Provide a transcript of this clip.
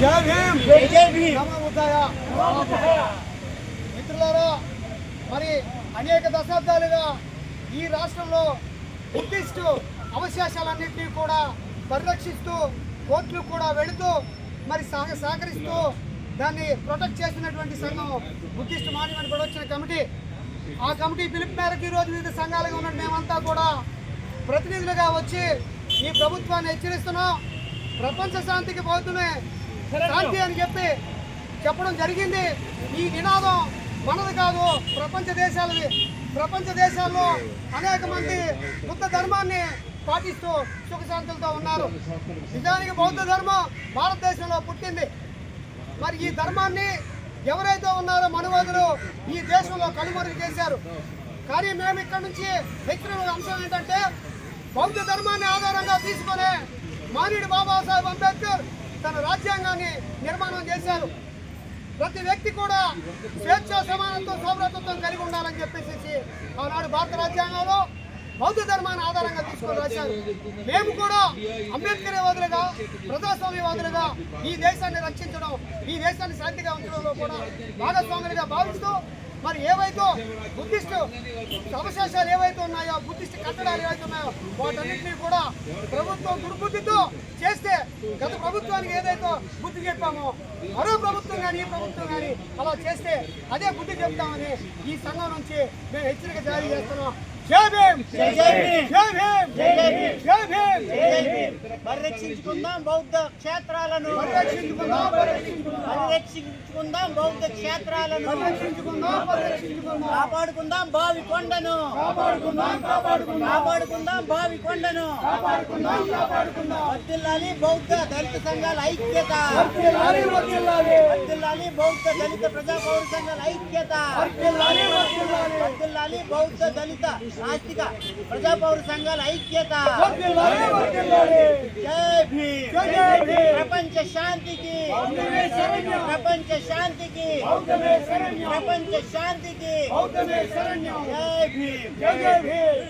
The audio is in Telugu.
జై భీమ్. జై జై భీమ్. నమో బుద్ధాయ. మిత్రులారా, మరి అనేక దశాబ్దాలుగా ఈ రాష్ట్రంలో బుద్ధిస్టు అవశేషాలన్నింటినీ కూడా పరిరక్షిస్తూ కోర్టులు కూడా వెళుతూ మరి సహకరిస్తూ దాన్ని ప్రొటెక్ట్ చేసినటువంటి సంఘం బుద్ధిస్ట్ మాన్యుమెంట్ ప్రొడక్షన్ కమిటీ. ఆ కమిటీ పిలుపు మేరకు ఈరోజు వివిధ సంఘాలుగా ఉన్న మేమంతా కూడా ప్రతినిధులుగా వచ్చి ఈ ప్రభుత్వాన్ని హెచ్చరిస్తున్నాం. ప్రపంచ శాంతికి బౌద్ధమే శాంతి అని చెప్పడం జరిగింది. ఈ నినాదం మనది కాదు, ప్రపంచ దేశాలది. ప్రపంచ దేశాల్లో అనేక మంది బుద్ధ ధర్మాన్ని పాటిస్తూ సుఖశాంతులతో ఉన్నారు. నిజానికి బౌద్ధ ధర్మం భారతదేశంలో పుట్టింది. మరి ఈ ధర్మాన్ని ఎవరైతే ఉన్నారో మనువాదులు ఈ దేశంలో కనుమరుగు చేశారు. కానీ మేము ఇక్కడ నుంచి హెచ్చరిక అంశం ఏంటంటే, బౌద్ధ ధర్మాన్ని ఆధారంగా తీసుకునే మానవుడు బాబాసాహెబ్ అంబేద్కర్ తన రాజ్యాంగాన్ని నిర్మాణం చేశారు. ప్రతి వ్యక్తి కూడా స్వేచ్ఛ, సమానత్వం, సౌభ్రతత్వం కలిగి ఉండాలని చెప్పేసి ఆనాడు భారత రాజ్యాంగంలో బౌద్ధ ధర్మాన్ని ఆధారంగా తీసుకొని రాశారు. మేము కూడా అంబేద్కర్వాదులుగా, ప్రజాస్వామ్యవాదులుగా ఈ దేశాన్ని రక్షించడం, ఈ దేశాన్ని శాంతిగా ఉంచడంలో కూడా భాగస్వాములుగా భావిస్తూ మరి ఏవైతే బుద్ధిస్టు అవశేషాలు ఏవైతే ఉన్నాయో, బుద్ధిస్ట్ కట్టడాలు ఏవైతే ఉన్నాయో వాటన్నింటినీ కూడా ప్రభుత్వం దుర్బుద్ధితో చేస్తే, గత ప్రభుత్వానికి ఏదైతే బుద్ధి చెప్పామో మరో ప్రభుత్వం కానీ ఈ ప్రభుత్వం కానీ అలా చేస్తే అదే బుద్ధి చెప్తామని ఈ సంఘం నుంచి మేము హెచ్చరిక జారీ చేస్తున్నాం. జై భీమ్. జై జై భీమ్. జై భీమ్. జై జై భీమ్. జై భీమ్. జై జై భీమ్. పరిరక్షించుకుందాం బౌద్ధ క్షేత్రాలను. పరిరక్షించుకుందాం. పరిరక్షించుకుందాం బౌద్ధ క్షేత్రాలను. పరిరక్షించుకుందాం. కాపాడుకుందాం బావి కొండను. కాపాడుకుందాం బావి కొండను. వర్ధిల్లాలి బౌద్ధ దళిత సంఘాల ఐక్యత. వర్ధిల్లాలి బౌద్ధ దళిత ప్రజా పౌర సంఘాల ఐక్యత. వర్ధిల్లాలి బౌద్ధ దళిత ఆస్తిక ప్రజా పౌర సంఘాల ఐక్యత. జై భీమ్. ప్రపంచ శాంతికి, ప్రపంచ శాంతికి, ప్రపంచ శాంతికి. జై భీమ్.